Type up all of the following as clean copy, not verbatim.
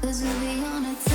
'Cause we'll be on a timeline.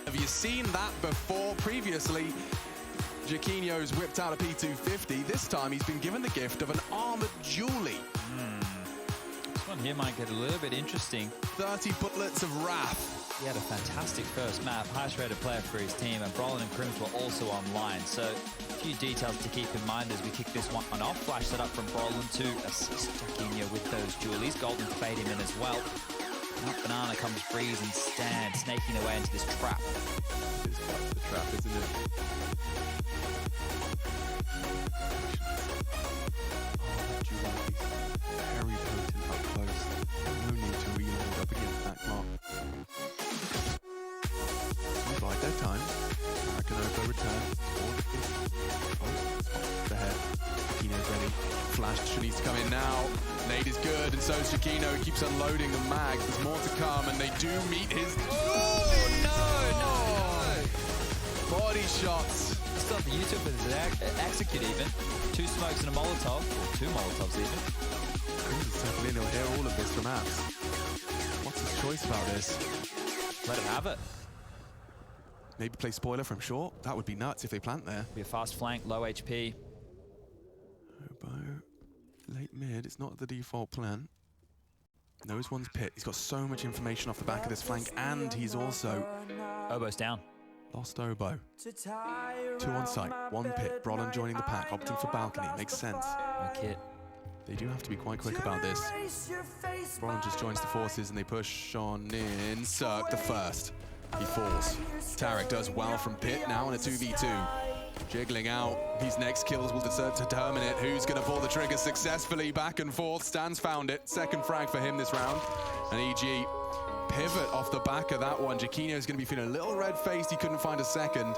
Have you seen that before? Previously, Jaquinho's whipped out a P250. This time he's been given the gift of an armored dually. This one here might get a little bit interesting. 30 bullets of wrath. He had a fantastic first map, highest rated player for his team, and Brolin and Crims were also online. So a few details to keep in mind as we kick this one off. Flash set up from Brolin to assist Jaquinho with those dualies. Golden fade him in as well. Up Banana comes Breeze and Stan, snaking away into this trap. It's quite the trap, isn't it? Very potent up close. No need to reload up against that clock. By dead time, I can over return. The head. Jaquinho's ready. Flash needs to come in now. Nade is good, and so is Jaquinho. He keeps unloading the mags. There's more to come, and they do meet his... Oh, no! Body shots. Still for YouTube with execute even. 2 smokes and a Molotov, or 2 Molotovs even. He'll hear all of this from apps. What's his choice about this? Let him have it. Maybe play spoiler from short. That would be nuts if they plant there. Be a fast flank, low HP. Oboe, late mid. It's not the default plan. Knows one's pit. He's got so much information off the back of this flank, and he's also Oboe's down. lost Oboe. 2 on site, 1 pit. Brolin joining the pack, opting for balcony. Makes sense. No kit. They do have to be quite quick about this. Brolin just joins the forces and they push on in. Cirque the first. He falls. Tarek does well from pit, now in a 2v2. Jiggling out. These next kills will determine it. Who's going to pull the trigger successfully? Back and forth. Stan's found it. Second frag for him this round. And EG pivot off the back of that one. Jaquinho's going to be feeling a little red-faced. He couldn't find a second.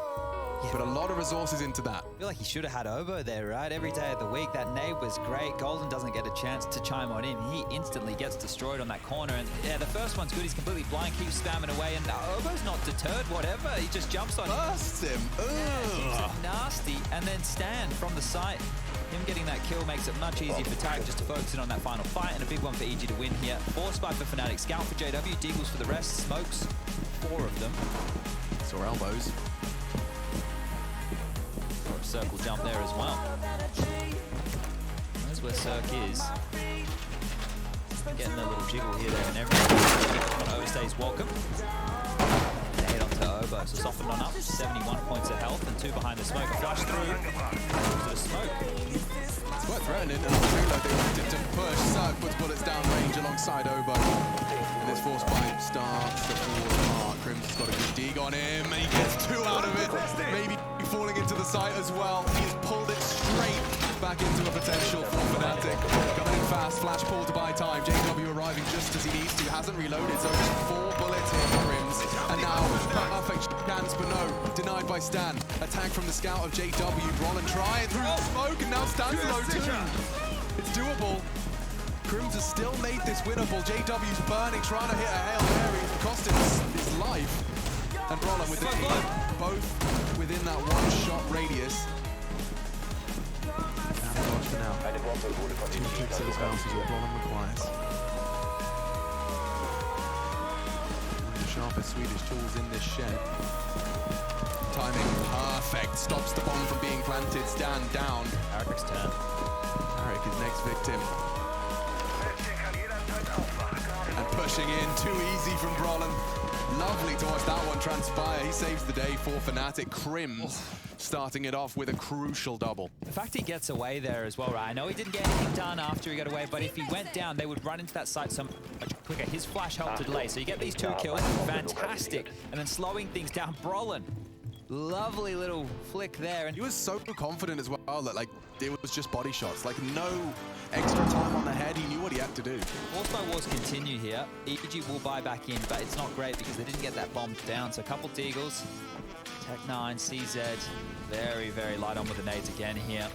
But a lot of resources into that. I feel like he should have had Oboe there, right? Every day of the week, that nade was great. Golden doesn't get a chance to chime on in. He instantly gets destroyed on that corner. And yeah, the first one's good. He's completely blind, keeps spamming away. And Oboe's not deterred, whatever. He just jumps on him. Bursts him. Yeah, nasty. And then Stan from the site. Him getting that kill makes it much easier for Tarek just to focus in on that final fight. And a big one for EG to win here. 4 spy for Fnatic. Scout for JW. Deagles for the rest. Smokes. 4 of them. Saw elbows. Circle jump there as well. That's where Cirque is. Getting a little jiggle here, there, and everything. Overstays welcome. They head onto Oboe, so softened on up. 71 points of health, and 2 behind the smoke. Flash through. To the smoke. It's quite threatening, and on the reload they wanted to push. Cirque puts bullets down range alongside Oboe. And this force pipe starts to fall apart. Crims has got a good dig on him, and he gets 2 out of it. Maybe falling into the site as well. He's pulled it straight back into a potential for Fnatic. Coming in fast, flash pull to buy time. JW arriving just as he needs to. Hasn't reloaded, so just 4 bullets here for Crims. And now, perfect chance, but no. Denied by Stan. Attack from the scout of JW. Brolin trying through the smoke, and now Stan's low too. It's doable. Crims has still made this winnable. JW's burning, trying to hit a Hail Mary. It's cost him his life. And Brolin with the team, both within that 1-shot radius. And a dodge for now. 2 tricks of his bounce is what Brolin requires. One of the sharpest Swedish tools in this shed. Timing perfect, stops the bomb from being planted. Stan down. Tarek's turn. Tarek is next victim. And pushing in, too easy from Brolin. Lovely to watch that one transpire. He saves the day for Fnatic. Crims starting it off with a crucial double. The fact he gets away there as well, right? I know he didn't get anything done after he got away, but if he went down, they would run into that site so much quicker. His flash helped to delay, so you get these 2 kills. Fantastic. And then slowing things down. Brolin Lovely little flick there. And He was so confident as well that like it was just body shots, like no extra time on the head. He knew what he had to do. Force by Wars continue here. EG will buy back in, but it's not great because they didn't get that bomb down. So a couple deagles. Tech 9, CZ, very, very light on with the nades again here.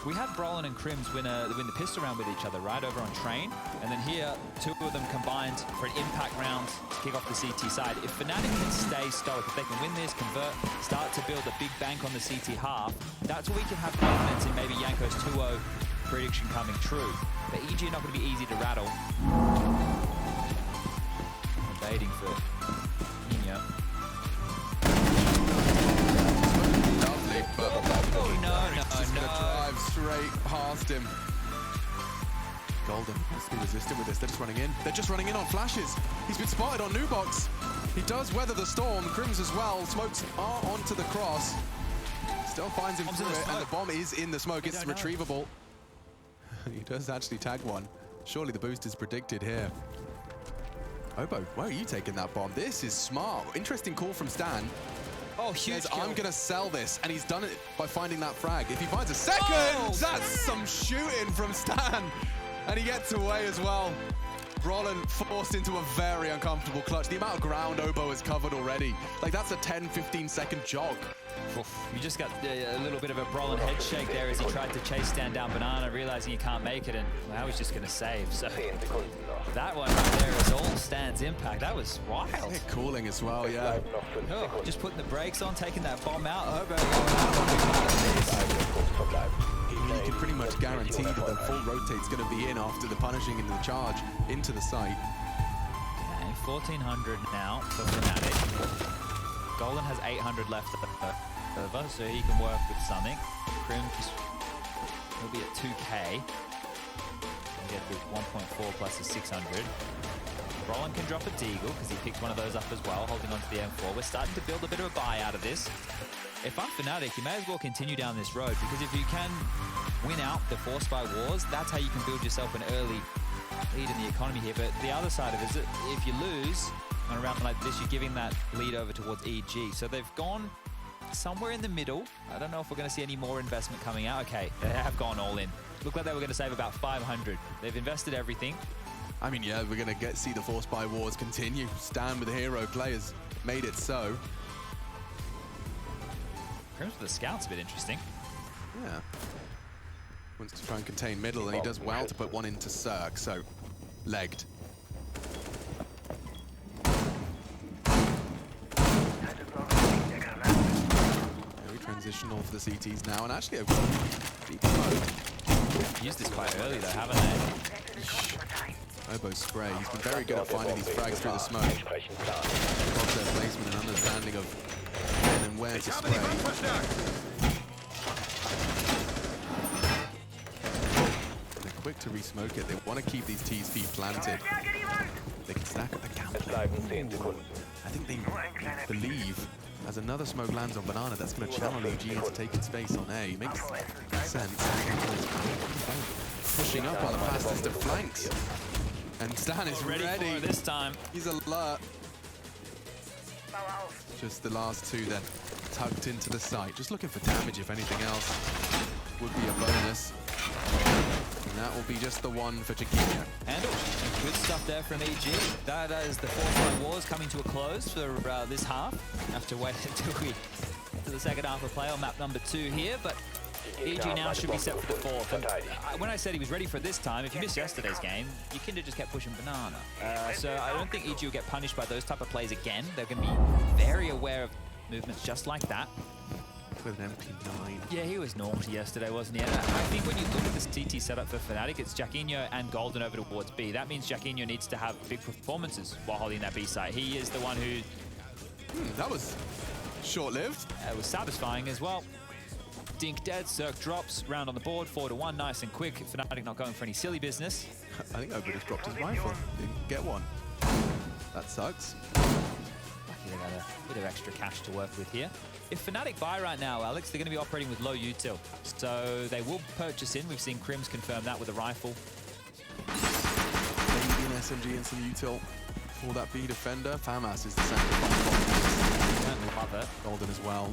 We had Brolin and Crims win the pistol round with each other, right, over on Train. And then here, two of them combined for an impact round to kick off the CT side. If Fnatic can stay stoic, if they can win this, convert, start to build a big bank on the CT half, that's where we can have confidence in maybe Yanko's 2-0 prediction coming true. But EG are not going to be easy to rattle. Baiting for Nino. Lovely, but Oh, no. drive straight past him. Golden has to be resistant with this. They're just running in. They're just running in on flashes. He's been spotted on Nubox. He does weather the storm. Crims as well. Smokes are onto the cross. Still finds him Bomb's through in the it, and the smoke. bomb is in the smoke. It's don't know. retrievable. He does actually tag one. Surely the boost is predicted here. Obo, where are you taking that bomb? This is smart. Interesting call from Stan. Oh, huge Says, kill. I'm gonna sell this, and he's done it by finding that frag. If he finds a second, Oh, that's some shooting from Stan. And he gets away as well. Brolin forced into a very uncomfortable clutch. The amount of ground Obo has covered already, like that's a 10-15 second jog. Oof, you just got a little bit of a Brolin head shake there as he tried to chase Stan down Banana, realizing he can't make it, and now he's just going to save. So that one right there is all Stan's impact. That was wild. They're cooling as well, yeah. Oh, just putting the brakes on, taking that bomb out. Obo, You can pretty much guarantee that the full rotate's going to be in after the punishing and the charge into the site. okay, 1,400 now for Fnatic. Golden has 800 left over, so he can work with something. Crims will be at 2K. He'll get the 1.4 plus the 600. Brolin can drop a deagle because he picked one of those up as well, holding on to the M4. We're starting to build a bit of a buy out of this. If I'm Fnatic, you may as well continue down this road, because if you can win out the Force by Wars, that's how you can build yourself an early lead in the economy here. But the other side of it is that if you lose on a round like this, you're giving that lead over towards EG. So they've gone somewhere in the middle. I don't know if we're going to see any more investment coming out. Okay, they have gone all in. Looked like they were going to save about 500. They've invested everything. I mean, yeah, we're going to see the Force by Wars continue. Stand with the hero players made it so. Crims with the scout's a bit interesting. Yeah. Wants to try and contain middle, and he does well to put one into Cirque, so legged. Very transitional for the CTs now, and actually a deep smoke. Used this quite early though, haven't they? Obo spray. He's been very good at finding these frags through the smoke. Got their placement and understanding of when and where to spray. They're quick to re-smoke it. They want to keep these T's feet planted. They can stack up the gameplay. I think they believe as another smoke lands on Banana, that's going to channel EG into taking space on A. Makes sense. Pushing up on the fastest of flanks. And Stan is ready. For it this time. He's alert. Just the last two then, tucked into the site. Just looking for damage, if anything else. Would be a bonus. And that will be just the one for Chiquinho. Handle. Good stuff there from EG. That is the Force by Wars coming to a close for this half. Have to wait until we to the second half of play on map number 2 here, but EG now should be set for the fourth. And when I said he was ready for this time, if you missed yesterday's game, you kind of just kept pushing Banana. So I don't think EG will get punished by those type of plays again. They're going to be very aware of movements just like that. With an MP9. Yeah, he was naughty yesterday, wasn't he? And I think when you look at this TT setup for Fnatic, it's Jaquinho and Golden over towards B. That means Jaquinho needs to have big performances while holding that B site. He is the one who... That was short-lived. was satisfying as well. Dink dead, Cirque drops, round on the board, 4-1, nice and quick. Fnatic not going for any silly business. I think Obo just dropped his rifle. Didn't get one. That sucks. Lucky they got a bit of extra cash to work with here. If Fnatic buy right now, Alex, they're going to be operating with low util. So they will purchase in. We've seen Crims confirm that with a rifle. Maybe an SMG and some util for that B defender. Famas is the sacrifice. Don't love it. Golden as well,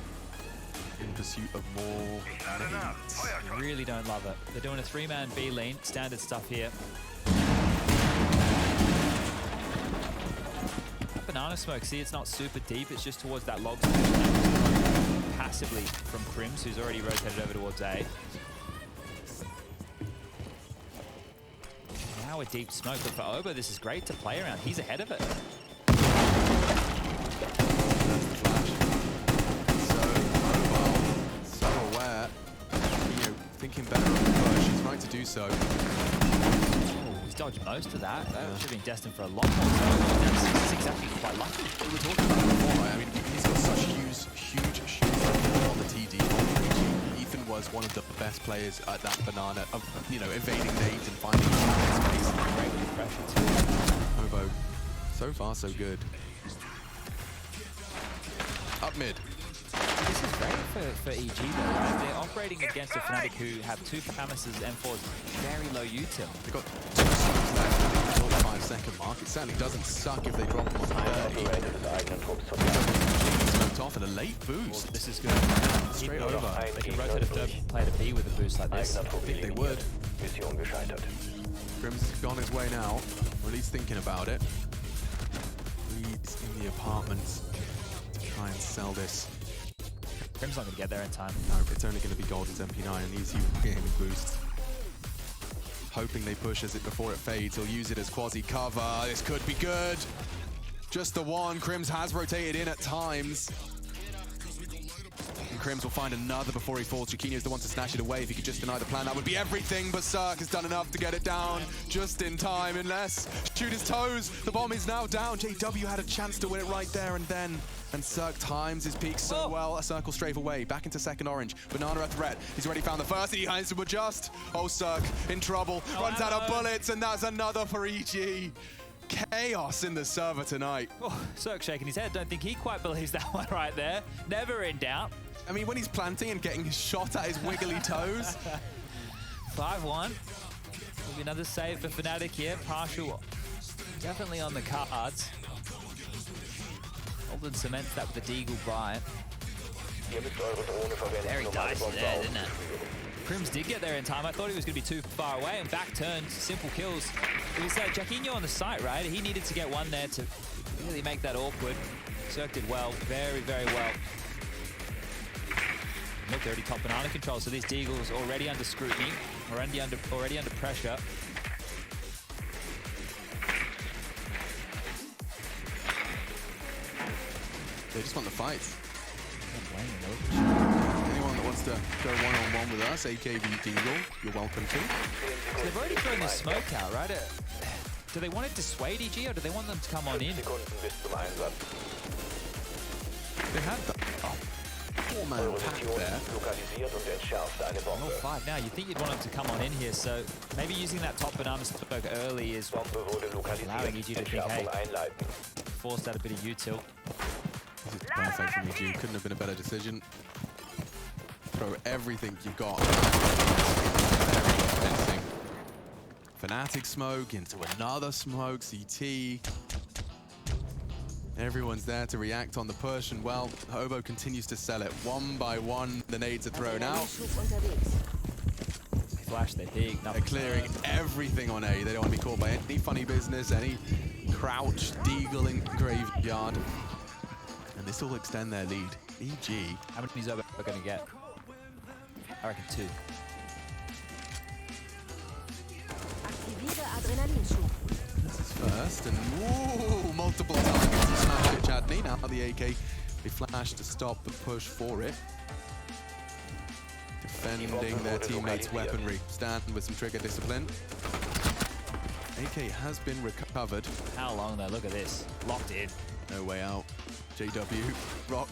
in pursuit of more nades. Really don't love it. They're doing a 3-man B lean. Standard stuff here. Banana smoke, see, it's not super deep. It's just towards that log passively from Crims, who's already rotated over towards A. Now a deep smoke, but for Obo, this is great to play around. He's ahead of it. So aware, thinking better of the push. He's right to do so. Oh, he's dodged most of that. That should have been destined for a lot more. That's exactly quite lucky. We were talking about it before. I mean, he's got such huge shoes on the TD. Ethan was one of the best players at that banana, evading nades and finding space. Great with pressure too. Obo, so far so good. Up mid. This is great for EG though, right? They're operating against a Fnatic who have 2 Famuses and 4's very low util. They've got 2 seconds left at the 45-second mark. It certainly doesn't suck if they drop them on 30. Smoked off at a late boost. This is good. Straight over. They can rotate a third player to B with a boost like this. I think they would. Grims has gone his way now, or at least thinking about it. Reed's in the apartments to try and sell this. Grim's not going to get there in time. No, it's only going to be Golden's MP9 and easy gaming boost. Hoping they push as it before it fades. He'll use it as quasi cover. This could be good. Just the one. Crims has rotated in at times. And Crims will find another before he falls. Chiquinho's the one to snatch it away. If he could just deny the plan, that would be everything. But Cirque has done enough to get it down just in time. Unless shoot his toes. The bomb is now down. JW had a chance to win it right there and then. And Cirque times his peak so well. A circle strafe away. Back into second orange. Banana a threat. He's already found the first. He has to adjust. Oh, Cirque in trouble. Runs out of bullets. And that's another for EG. Chaos in the server tonight. Oh, Cirque shaking his head. Don't think he quite believes that one right there. Never in doubt. I mean, when he's planting and getting his shot at his wiggly toes. 5-1. Maybe another save for Fnatic here. Partial definitely on the cards. Golden cements that with the Deagle buy. Very dicey there, didn't it? Crims did get there in time. I thought he was going to be too far away, and back turns, simple kills. It was Jaquinho on the site, right? He needed to get one there to really make that awkward. Cirque did well, very, very well. Look, they're already top banana control, so these Deagles already under scrutiny, already under pressure. They just want the fights. Anyone Anyone that wants to go one-on-one with us, AKB Deagle, you're welcome to. So they've already thrown this smoke out, right? Do they want to dissuade EG, or do they want them to come on in? They have the 4-man pack there. Oh, 5 now. You think you'd want them to come on in here, so maybe using that top banana smoke early is allowing EG to think, hey, forced out a bit of util. This is perfect from EG. Couldn't have been a better decision. Throw everything you've got. Very convincing. Fnatic smoke into another smoke. CT. Everyone's there to react on the push, and well, Obo continues to sell it. One by one, the nades are thrown out. They flash, they peek. They're clearing everything on A. They don't want to be caught by any funny business, any crouch, deagling graveyard. And this will extend their lead. EG. How many is Obo going to get? I reckon 2. This is first, and ooh, multiple targets to smash it, Chadney. Now the AK, they flash to stop the push for it. Defending their teammates' weaponry. Stand with some trigger discipline. AK has been recovered. How long though? Look at this. Locked in. No way out. JW, Rock.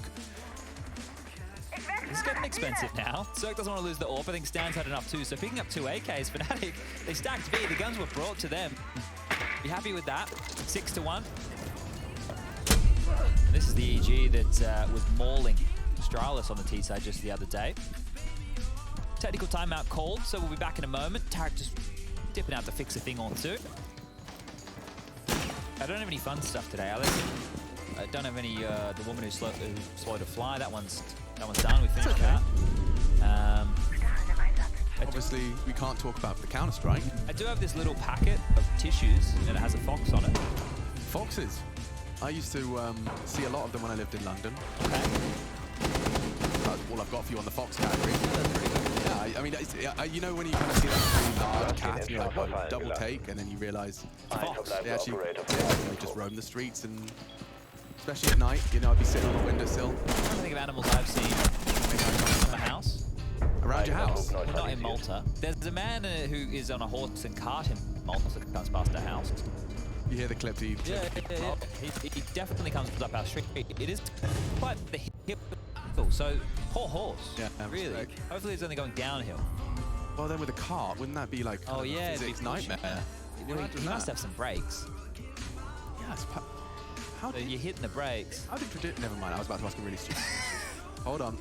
This is getting expensive now. Cirque doesn't want to lose the AWP. I think Stan's had enough too. So picking up 2 AKs, Fnatic, they stacked B. The guns were brought to them. Be happy with that. 6-1. This is the EG that was mauling Stralis on the T side just the other day. Technical timeout called, so we'll be back in a moment. Tarek just dipping out to fix a thing or two. I don't have any fun stuff today, Alex. I don't have any. The woman who's slow to fly. That one's done. We finished okay. that. Obviously, we can't talk about the Counter-Strike. I do have this little packet of tissues, and it has a fox on it. Foxes. I used to see a lot of them when I lived in London. Okay. That's all I've got for you on the fox category. Yeah, I mean, you know when you kind of see that really large cat, and you're like, oh, double take, and then you realise Fox. they actually just roam the streets, and especially at night, you know, I'd be sitting on the windowsill. I'm trying to think of animals I've seen in my house. Around your house? Not in Malta. There's a man who is on a horse and cart in Malta that comes past our house. You hear the clip, do you? Yeah. He definitely comes up our street. It is quite the hill, so poor horse. Yeah, really. respect. Hopefully it's only going downhill. Well, then with a cart, wouldn't that be like Oh yeah, a physics nightmare? He must have some brakes. Yes. How So did you're hitting the brakes. Never mind. I was about to ask a really stupid. Hold on.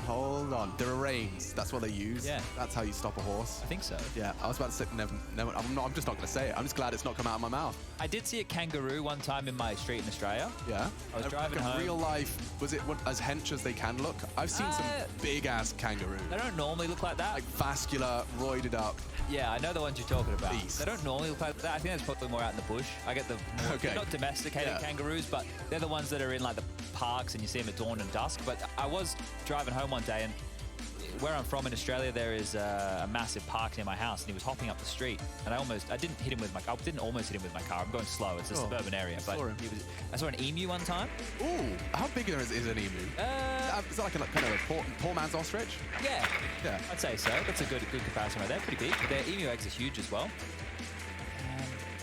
Hold on. There are reins. That's what they use. Yeah. That's how you stop a horse. I think so. Yeah. I was about to say never. I'm just not going to say it. I'm just glad it's not come out of my mouth. I did see a kangaroo one time in my street in Australia. Yeah. I was driving like home. Real life. Was it as hench as they can look? I've seen some big ass kangaroos. They don't normally look like that. Like vascular, roided up. Yeah, I know the ones you're talking about. Beast. They don't normally look like that. I think that's probably more out in the bush. I get the more, Okay. they're not domesticated Yeah. kangaroos, but they're the ones that are in like the parks and you see them at dawn and dusk. But I was driving home one day, and where I'm from in Australia, there is a massive park near my house, and he was hopping up the street, and I didn't hit him with my car. I didn't almost hit him with my car. I'm going slow. It's a suburban area, but I saw an emu one time. Ooh, how big is an emu? Is that like a kind of a poor man's ostrich? Yeah, Yeah. I'd say so. That's a good comparison right there. Pretty big. Their emu eggs are huge as well.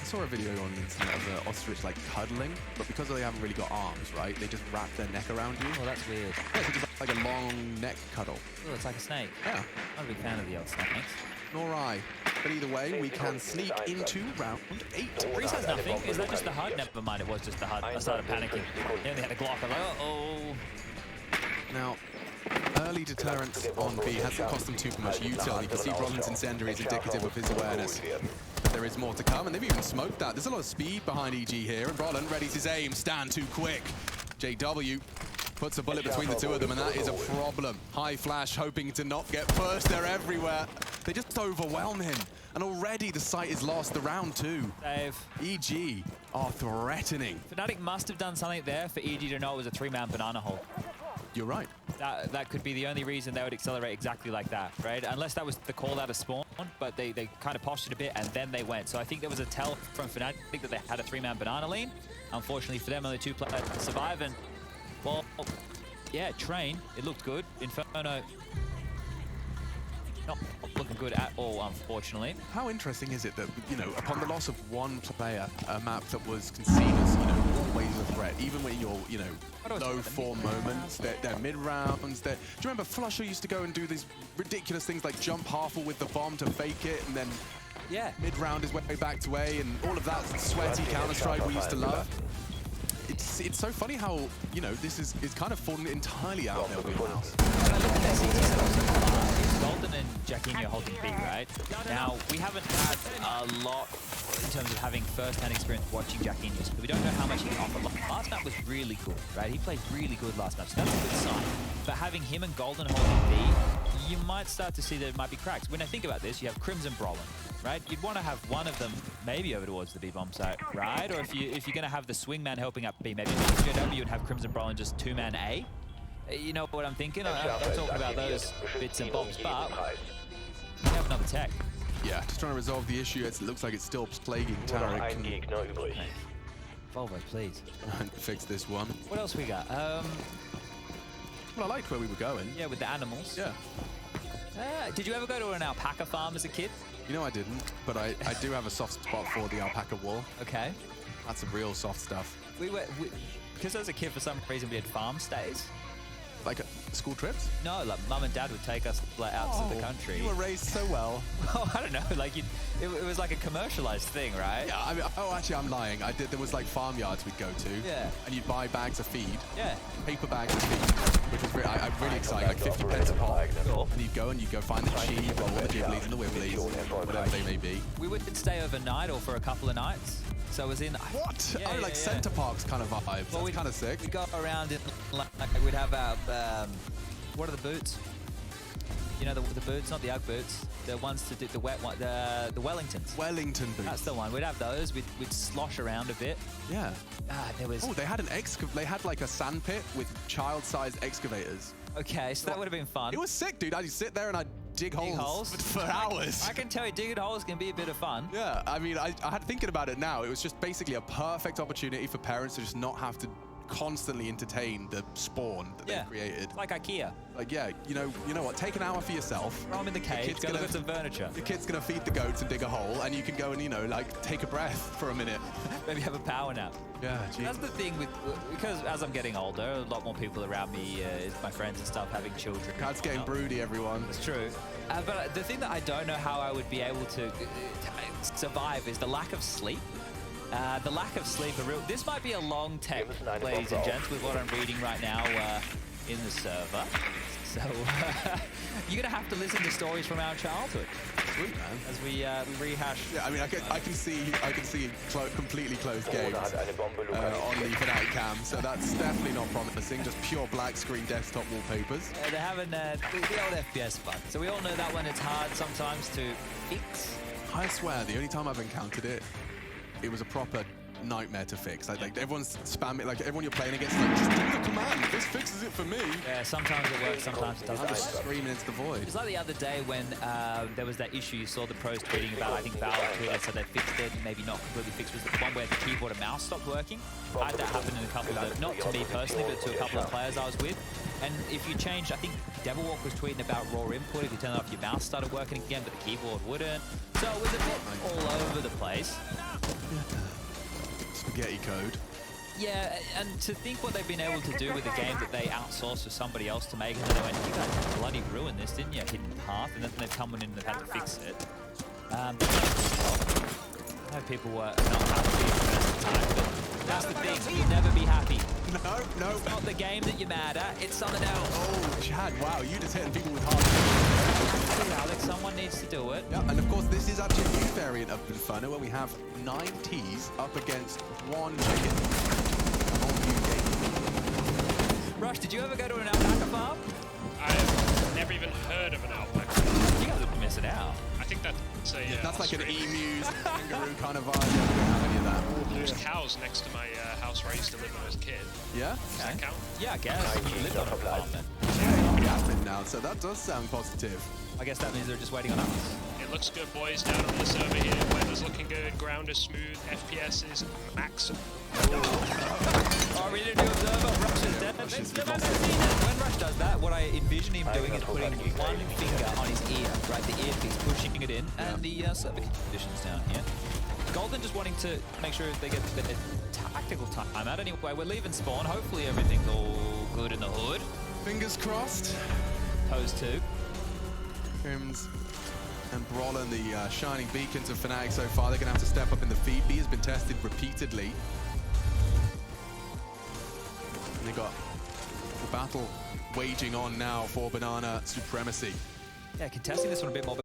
I saw a video on the internet of the ostrich like cuddling, but because they haven't really got arms, right? They just wrap their neck around you. Oh, that's weird. Yeah, so just like a long neck cuddle. Oh, it's like a snake. Yeah, I'm a big fan of the old snakes. nor I. But either way, we can sneak into round 8. Breeze has nothing. Is that just the HUD? Never mind, it was just the HUD. I started panicking. He only had a Glock. I'm like, uh-oh. Now, early deterrence on B hasn't cost them too much util. You can see Brolland's incendiary is indicative of his awareness. There is more to come, and they've even smoked that. There's a lot of speed behind EG here, and Brolland readies his aim. Stand too quick. JW puts a bullet between the two of them, and that is a problem. High flash, hoping to not get first. They're everywhere. They just overwhelm him, and already the site is lost. The round 2. Dave. EG are threatening. Fnatic must have done something there for EG to know it was a 3-man banana hole. You're right. That could be the only reason they would accelerate exactly like that, right? Unless that was the call out of spawn, but they kind of postured a bit and then they went. So I think there was a tell from Fnatic that they had a 3-man banana lean. Unfortunately for them, only 2 players survive. And, well, yeah, Train, it looked good. Inferno, not looking good at all, unfortunately. How interesting is it that, you know, upon the loss of one player, a map that was conceived as, you know, always a threat, even when you're, you know, low form moments, they're mid-rounds, do you remember Flusher used to go and do these ridiculous things like jump halfwall with the bomb to fake it, and then mid-round his way back to A, and all of that sweaty Counter-Strike we used to love? It's so funny how, you know, this is kind of fallen entirely out of their wheelhouse. Golden and Jackinho holding B, right? Now, we haven't had a lot in terms of having first-hand experience watching Jackinho, but we don't know how much he can offer. Last map was really good, right? He played really good last map, so that's a good sign. But having him and Golden holding B, you might start to see that it might be cracks. When I think about this, you have Crimson Brolin, right? You'd want to have one of them maybe over towards the B-bomb site, right? Or if you're going to have the swingman helping up B, maybe JW would have Crimson Brolin just 2-man A. You know what I'm thinking? I'm talking about those bits and bobs, but we have another tech. Yeah, just trying to resolve the issue. It looks like it's still plaguing Tarek. Volvo, please. And fix this one. What else we got? Well, I liked where we were going. Yeah, with the animals. Yeah. Did you ever go to an alpaca farm as a kid? You know I didn't, but I do have a soft spot for the alpaca wool. Okay. That's some real soft stuff. Because as a kid, for some reason, we had farm stays. Like school trips? No, like mum and dad would take us like out to the country. You were raised so well. Oh, I don't know. Like it was like a commercialized thing, right? Yeah, I mean, actually, I'm lying. There was like farmyards we'd go to. Yeah. And you'd buy bags of feed. Yeah. Paper bags of feed, which was I'm really excited. Like 50 pence a pop. Cool. And you'd go find the sheep, all the gibblies and the wibblies, whatever they may be. We would stay overnight or for a couple of nights. So it was in... What? Yeah, Oh, yeah, like yeah. Center Parks kind of vibes. Well, That's we'd- kind of sick. We'd go around in, like we'd have our, what are the boots? You know, the boots, not the Ugg boots, the ones to do the wet one, the Wellingtons. Wellington boots. That's the one. We'd have those. We'd slosh around a bit. Yeah. There was... Oh, they had they had like a sand pit with child-sized excavators. Okay, so that would have been fun. It was sick, dude. I'd sit there and I'd dig holes, holes? for hours. I can tell you, digging holes can be a bit of fun. Yeah, I mean, I had thinking about it now. It was just basically a perfect opportunity for parents to just not have to constantly entertain the spawn that Yeah. they created. Like IKEA. Like, yeah, you know what? Take an hour for yourself. I'm in the cage, kid's go look gonna- at some furniture. Your kid's gonna feed the goats and dig a hole, and you can go and, you know, like take a breath for a minute. Maybe have a power nap. Yeah, gee. That's the thing with, because as I'm getting older, a lot more people around me, my friends and stuff, having children. Dad's getting broody, everyone. It's true. But the thing that I don't know how I would be able to survive is the lack of sleep. The lack of sleep. This might be a long tech, ladies and gents, with what I'm reading right now in the server. So you're gonna have to listen to stories from our childhood Sweet, man. as we rehash. Yeah, I mean, I can see completely closed games on the Fnatic cam, so that's definitely not promising. Just pure black screen desktop wallpapers. They're having the old FPS fun. So we all know that one. It's hard sometimes to fix. I swear, the only time I've encountered it, it was a proper nightmare to fix. Like everyone's spamming, like everyone you're playing against, like, just do the command. This fixes it for me. Yeah, sometimes it works, sometimes it I'm doesn't. just screaming into the void. It's like the other day when there was that issue you saw the pros tweeting about. I think Valve tweeted, so they fixed it, maybe not completely fixed, was the one where the keyboard and mouse stopped working. I had that happen in a couple of, not to me personally, but to a couple of players I was with. And if you change, I think Devilwalk was tweeting about raw input. If you turn it off, your mouse started working again, but the keyboard wouldn't. So it was a bit all over the place. Spaghetti code. Yeah, and to think what they've been able to do with a game that they outsourced to somebody else to make, and then they went, you guys bloody ruined this, didn't you? Hidden Path, and then they've come in and they've had to fix it. I know people were not happy at the time, but that's the thing, you'll never be happy. No. It's not the game that you're mad at, it's something else. Oh, Chad, wow, you just hitting people with hard. Alex, someone needs to do it. Yeah, and of course, this is actually a new variant of Inferno where we have 9 Ts up against 1 chicken. Rush, did you ever go to an alpaca farm? I've never even heard of an alpaca. You guys are missing out. I think that's a. That's like an Australian- emu's kangaroo kind of vibe. Yeah, we don't have any of that. There's cows next to my house where I used to live when I was a kid. Yeah? Does that count? Yeah, I guess. You lived on a farm then. Yeah, admin now, so that does sound positive. I guess that means they're just waiting on us. It looks good, boys. Down on the server here. Weather's looking good. Ground is smooth. FPS is maximum. Oh, we didn't do observer. Rush is dead. Rush is It's never lost. seen it. When Rush does that, what I envision him doing is putting one finger on his ear, right? The earpiece, pushing it in, and the server conditions down here. Golden just wanting to make sure they get the tactical time out. Anyway, we're leaving spawn. Hopefully everything's all good in the hood. Fingers crossed. Toes too. Crims and Brolin, the shining beacons of Fnatic so far. They're going to have to step up in the feed. B has been tested repeatedly. And they got the battle waging on now for Banana Supremacy. Yeah, contesting this one a bit more.